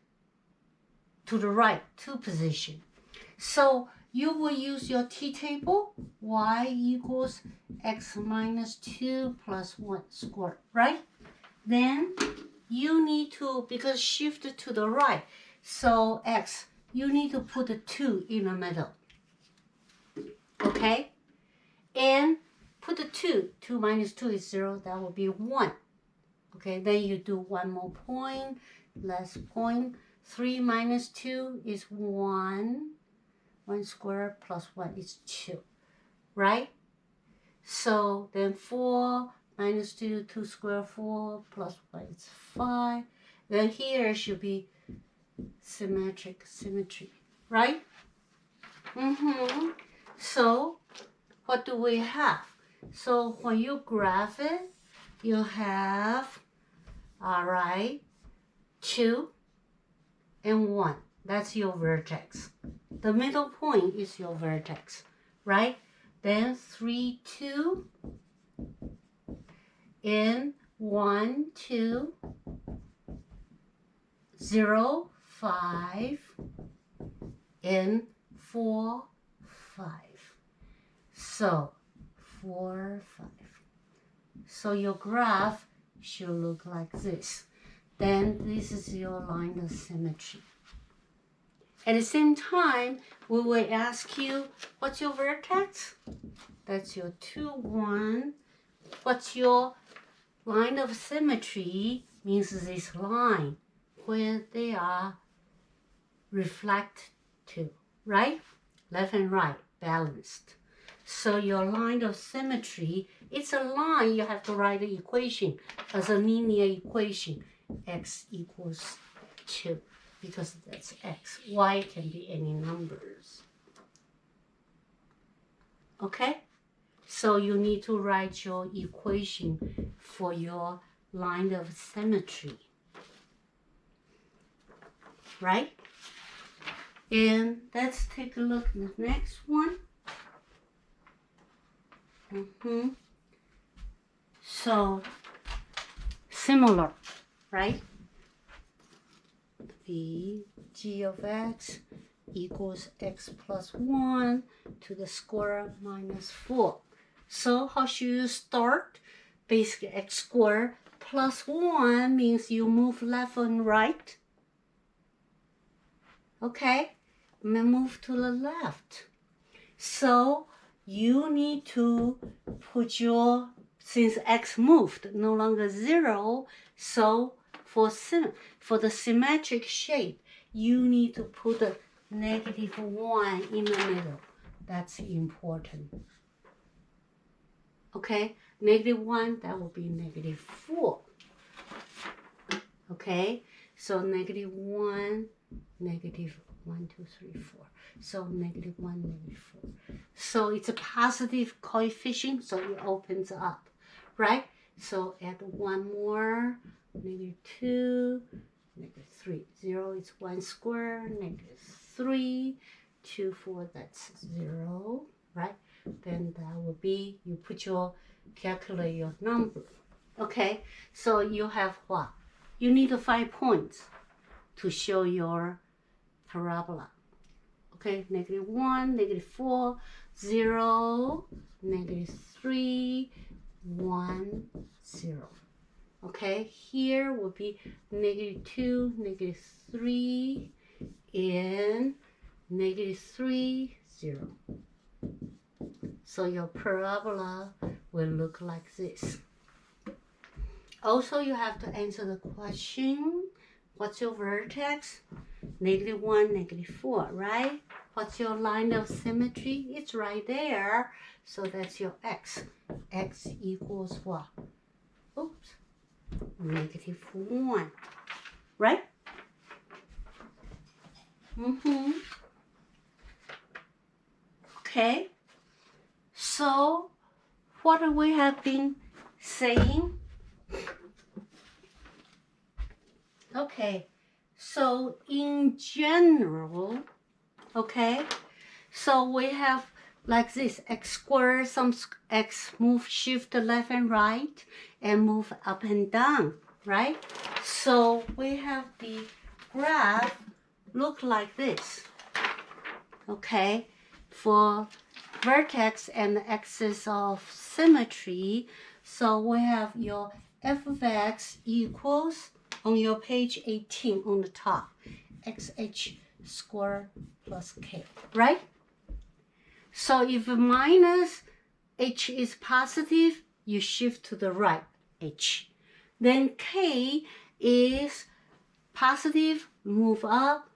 To the right, 2 position. So you will use your t-table, y equals x minus 2 plus 1 squared, right? Then you need to, because shift to the right, so x, you need to put a 2 in the middle, okay? And put the 2, 2 minus 2 is 0, that will be 1. Okay, then you do 1 more point, less point. 3 minus 2 is 1. 1 squared plus 1 is 2, right? So then 4 minus 2, 2 squared, 4 plus 1 is 5. Then here should be symmetry, right? So what do we have? So when you graph it, you have, all right, 2 and 1. That's your vertex. The middle point is your vertex, right? Then 3, 2, and 1, 2, 0, 5, and 4, 5. So 4, 5. So your graph should look like this. Then this is your line of symmetry. At the same time, we will ask you, what's your vertex? That's your 2, 1. What's your line of symmetry? Means this line where they are reflect to, right? Left and right, balanced. So your line of symmetry, it's a line, you have to write the equation as a linear equation. X equals 2. Because that's x. Y can be any numbers. Okay? So you need to write your equation for your line of symmetry. Right? And let's take a look at the next one. So, similar, right? The g of x equals x plus 1 to the square minus 4. So how should you start? Basically, x squared plus 1 means you move left and right. Okay, move to the left. So you need to put your, since x moved, no longer 0, so for the symmetric shape, you need to put a -1 in the middle. That's important. Okay, -1, that will be -4. Okay, so -1, -1, 2, 3, 4. So -1, -4. So it's a positive coefficient, so it opens up, right? So add 1 more, -2, -3. 0 is 1 square, -3, 2, 4, that's 0, right? Then that will be, you put your, calculate your number. Okay, so you have what? You need 5 points to show your parabola. Okay, -1, -4, 0, -3, 1, 0. Okay, here will be -2, -3, and -3, 0. So your parabola will look like this. Also, you have to answer the question, what's your vertex? -1, -4, right? What's your line of symmetry? It's right there. So that's your x. X equals what? Oops. -1, right? Okay. So, what we have been saying? Okay. So, in general, okay, so we have like this, x squared, some x move, shift left and right, and move up and down, right? So we have the graph look like this, okay, for vertex and axis of symmetry. So we have your f of x equals, on your page 18 on the top, xh squared plus k, right? So if minus h is positive, you shift to the right, h. Then k is positive, move up,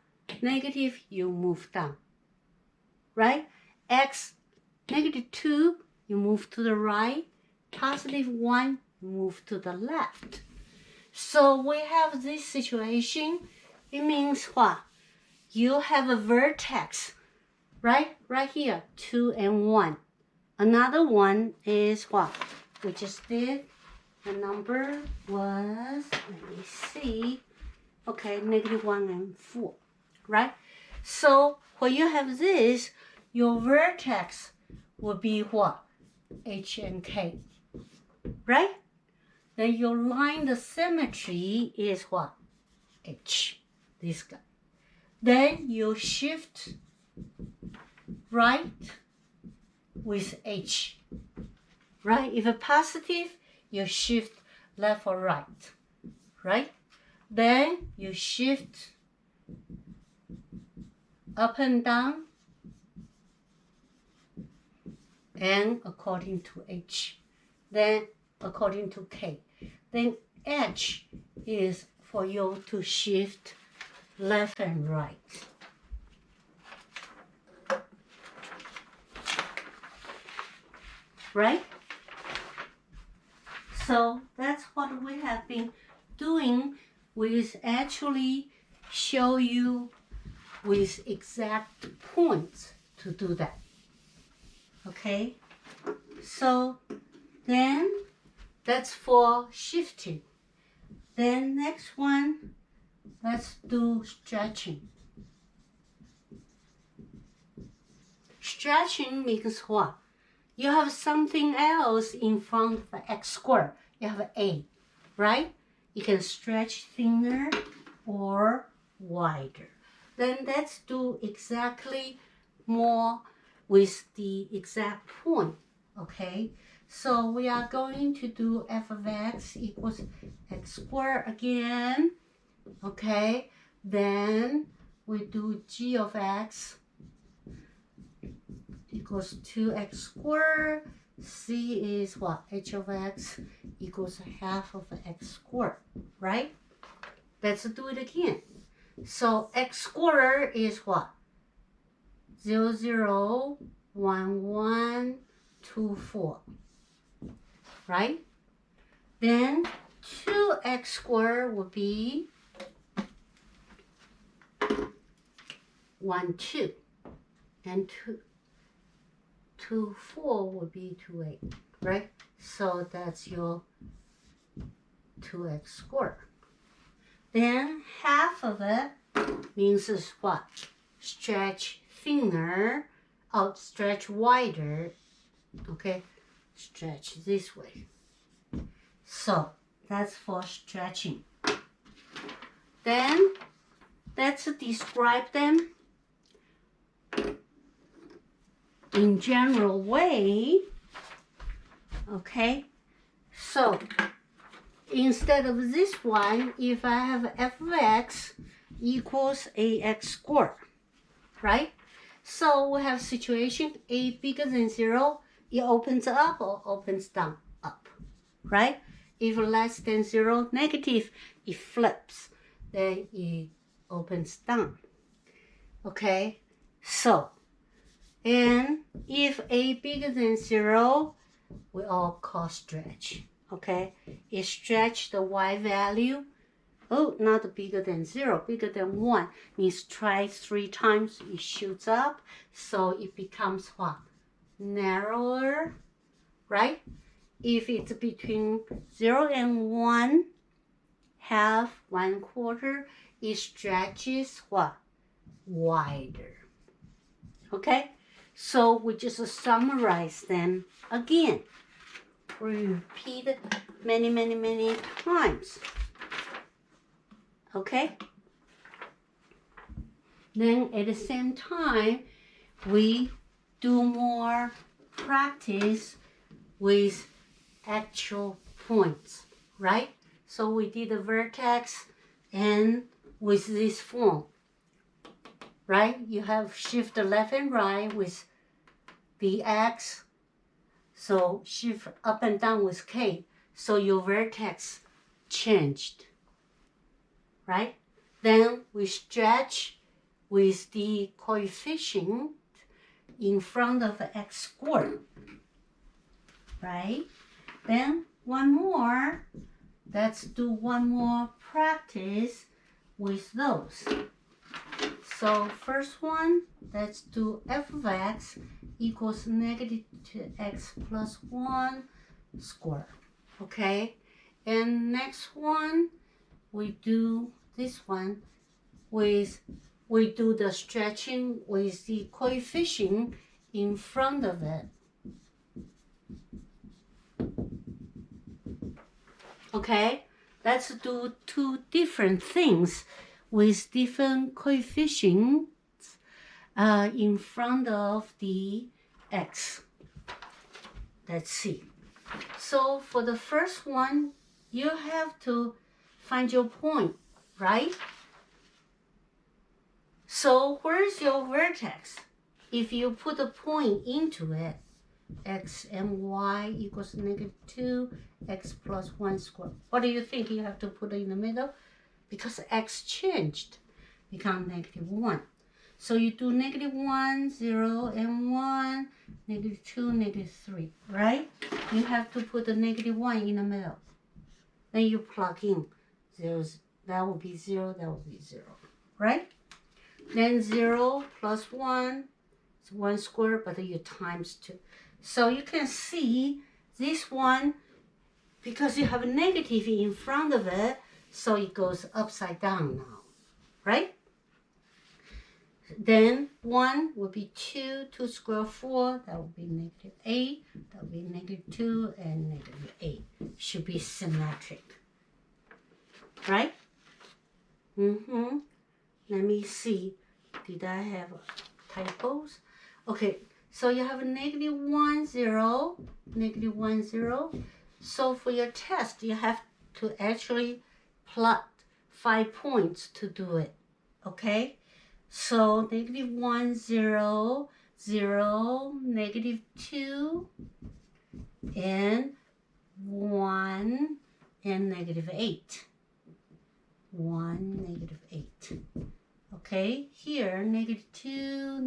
negative, you move down, right? X, -2, you move to the right, +1, you move to the left. So we have this situation. It means what? You have a vertex, right? Right here, 2 and 1. Another one is what? We just did. The number was, let me see. Okay, -1 and 4, right? So when you have this, your vertex will be what? H and K, right? Then your line of symmetry is what? H, this guy. Then you shift right with H, right? If a positive, you shift left or right, right? Then you shift up and down, and according to H, then according to K. Then H is for you to shift left and right. Right? So that's what we have been doing. We actually show you with exact points to do that. Okay? So then that's for shifting. Then next one, let's do stretching. Stretching means what? You have something else in front of x squared. You have a, right? You can stretch thinner or wider. Then let's do exactly more with the exact point, okay? So we are going to do f of x equals x squared again, okay? Then we do g of x equals 2x squared. C is what? H of x equals half of x squared, right? Let's do it again. So x squared is what? 0, 0, 1, 1, 2, 4, right? Then 2x squared would be 1, 2, and 2, 4 would be 2, 8, right? So that's your 2x squared. Then half of it means is what? Stretch thinner, stretch wider, okay? Stretch this way. So that's for stretching. Then let's describe them in general way, okay? So instead of this one, if I have f of x equals ax squared, right? So we have situation a bigger than 0, it opens up or opens down, up, right? If less than 0, negative, it flips, then it opens down, okay? So, and if a bigger than 0, we all call stretch, okay? It stretch the y value. Oh, not bigger than 0, bigger than 1 means try 3 times, it shoots up, so it becomes what? Narrower, right? If it's between 0 and 1, half, 1/4, it stretches what? Wider. Okay? So we just summarize them again. We repeat it many times. Okay? Then at the same time, we do more practice with actual points, right? So we did the vertex and with this form, right? You have shift left and right with the x, so shift up and down with k, so your vertex changed, right? Then we stretch with the coefficient in front of x squared, right? Then one more, let's do one more practice with those. So first one, let's do f of x equals negative 2x plus 1 squared, okay? And next one, we do this one with, we do the stretching with the coefficient in front of it. Okay, let's do 2 different things with different coefficients in front of the x. Let's see. So for the first one, you have to find your point, right? So where's your vertex? If you put a point into it, x and y equals negative 2, x plus 1 squared. What do you think you have to put in the middle? Because x changed, become negative 1. So you do negative 1, 0, and 1, negative 2, negative 3, right? You have to put the negative 1 in the middle. Then you plug in zeros. That will be 0, that will be 0, right? Then 0 plus 1 is 1 squared, but you times 2. So you can see this one, because you have a negative in front of it, so it goes upside down now, right? Then 1 will be 2, 2 squared 4, that will be negative 8, that will be negative 2, and negative 8. Should be symmetric, right? Let me see, did I have typos? Okay, so you have a negative 1, 0, negative 1, 0. So for your test, you have to actually plot 5 points to do it, okay? So negative 1, 0, 0, negative 2, and 1, and negative 8. 1, negative 8. Okay, here, negative 2,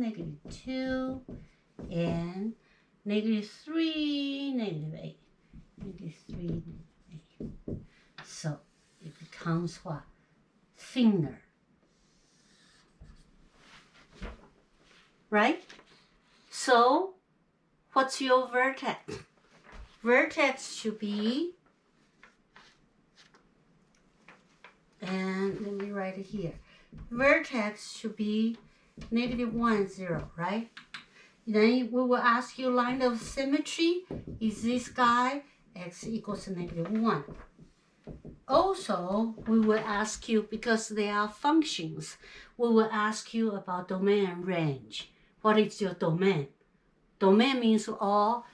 and negative 3, negative 8. Negative 3, negative 8. So it becomes what? Thinner. Right? So what's your vertex? Vertex should be, and let me write it here. Vertex should be negative 1, 0, right? Then we will ask you line of symmetry. Is this guy x equals negative 1? Also, we will ask you, because they are functions, we will ask you about domain and range. What is your domain? Domain means all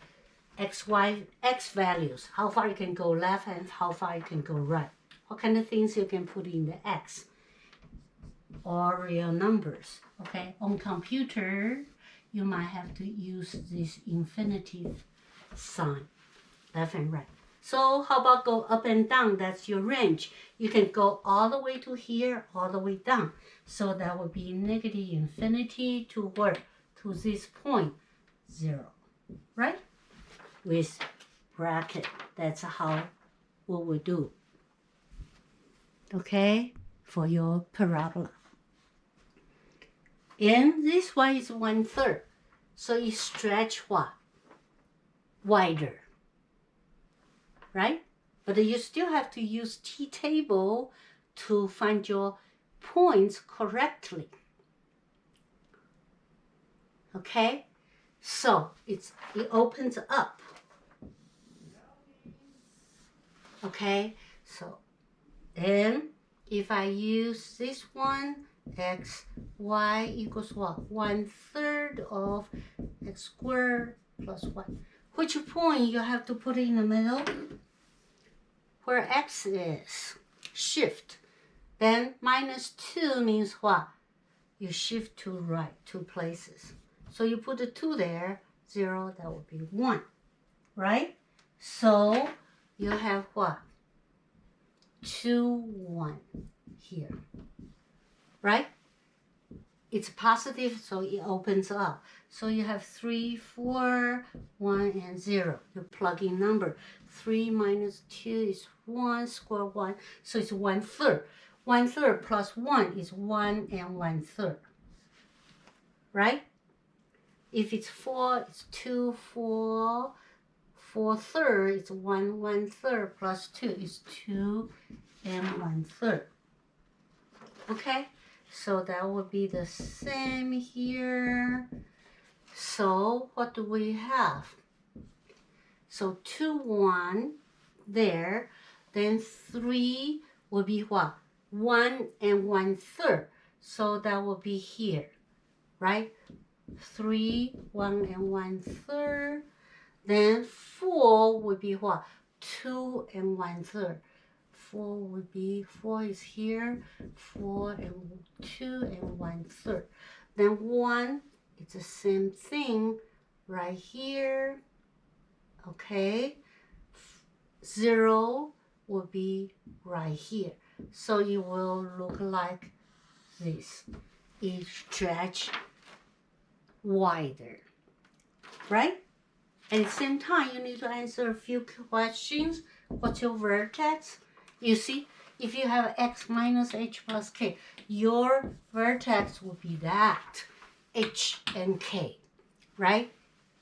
x, y, x values, how far you can go left and how far you can go right. What kind of things you can put in the x, or real numbers, okay? On computer, you might have to use this infinitive sign, left and right. So how about go up and down? That's your range. You can go all the way to here, all the way down. So that would be negative infinity to where? To this point, 0, right? With bracket. That's how we will do. Okay, for your parabola. And this one is 1/3. So you stretch what? Wider. Right? But you still have to use t-table to find your points correctly. Okay? So it opens up. Okay? So then if I use this one, x, y equals what? 1/3 of x squared plus 1. Which point you have to put in the middle? Where x is. Shift. Then -2 means what? You shift to right 2 places. So you put a 2 there, 0, that would be 1. Right? So you have what? 2, 1 here. Right? It's positive, so it opens up. So you have 3, 4, 1, and 0. You plug in number. 3 minus 2 is 1, square 1. So it's 1/3. 1/3 plus 1 is 1 and 1/3. Right? If it's 4, it's 2, 4. 4/3 is 1, 1/3 plus 2 is 2 and 1/3. Okay? So that would be the same here. So what do we have? So 2, 1 there. Then 3 will be what? 1 and 1/3. So that will be here, right? 3, 1 and 1/3. Then 4 would be what? 2 and 1/3. 4 would be, 4 is here, 4 and 2 and 1/3. Then 1, it's the same thing right here, okay? 0 will be right here. So it will look like this. It stretch wider, right? At the same time, you need to answer a few questions. What's your vertex? You see, if you have x minus h plus k, your vertex will be that, h and k, right?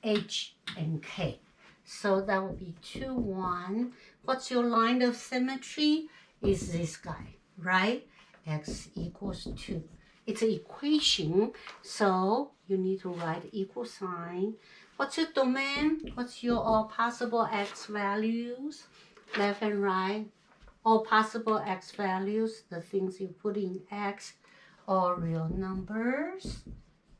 H and k. So that will be 2, 1. What's your line of symmetry? Is this guy, right? X equals 2. It's an equation, so you need to write equal sign. What's your domain? What's your all possible x values? Left and right. All possible x values, the things you put in x, are real numbers,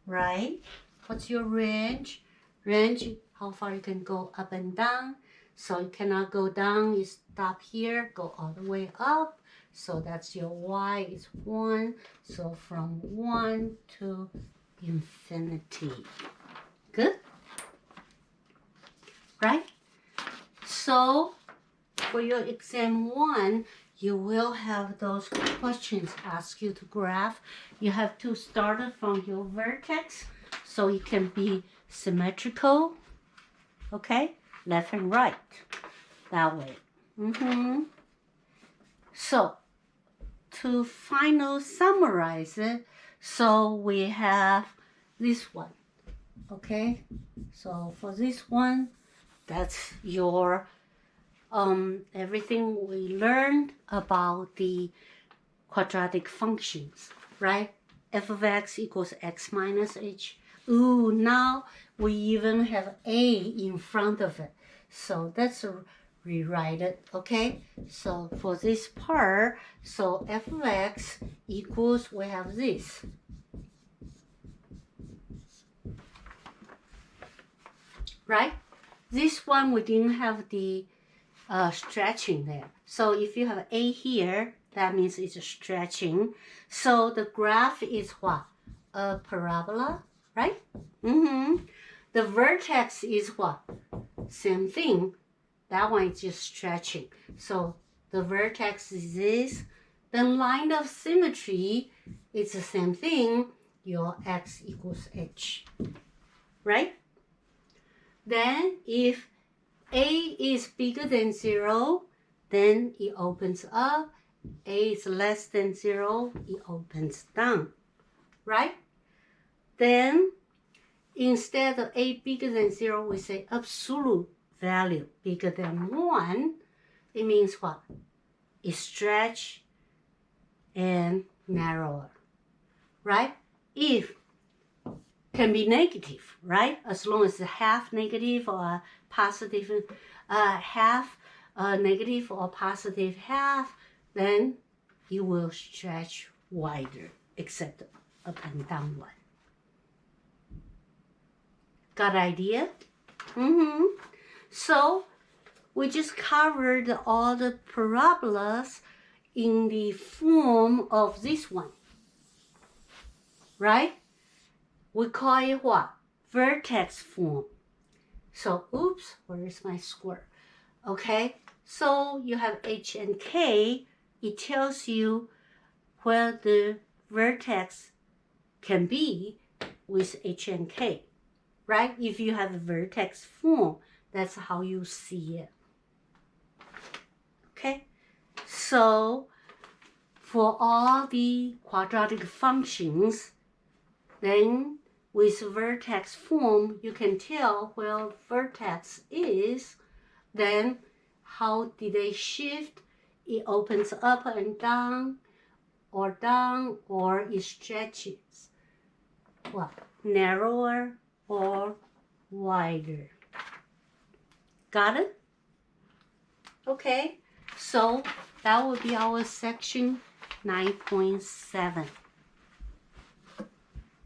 right? What's your range? Range, how far you can go up and down. So you cannot go down, you stop here, go all the way up. So that's your y is 1. So from 1 to infinity. Good? Right? So for your exam 1, you will have those questions ask you to graph. You have to start it from your vertex so it can be symmetrical. Okay? Left and right. That way. So to final summarize it, so we have this one. Okay? So for this one, that's your everything we learned about the quadratic functions, right? F of x equals x minus h. Ooh, now we even have a in front of it. So let's rewrite it, okay? So for this part, so f of x equals, we have this. Right? This one we didn't have the stretching there. So if you have A here, that means it's stretching. So the graph is what? A parabola, right? The vertex is what? Same thing. That one is just stretching. So the vertex is this. The line of symmetry is the same thing. Your x equals h, right? Then if A is bigger than 0, then it opens up. A is less than 0, it opens down, right? Then instead of A bigger than 0, we say absolute value bigger than 1. It means what? It stretch and narrower, right? If can be negative, right? As long as it's half negative or positive half, negative or positive half, then it will stretch wider, except up and down one. Got idea? So we just covered all the parabolas in the form of this one, right? We call it what? Vertex form. So, oops, where is my square? Okay, so you have H and K. It tells you where the vertex can be with H and K, right? If you have a vertex form, that's how you see it. Okay, so for all the quadratic functions, then with vertex form, you can tell where vertex is. Then how did they shift? It opens up and down, or it stretches. Well, narrower or wider. Got it? Okay, so that will be our section 9.7.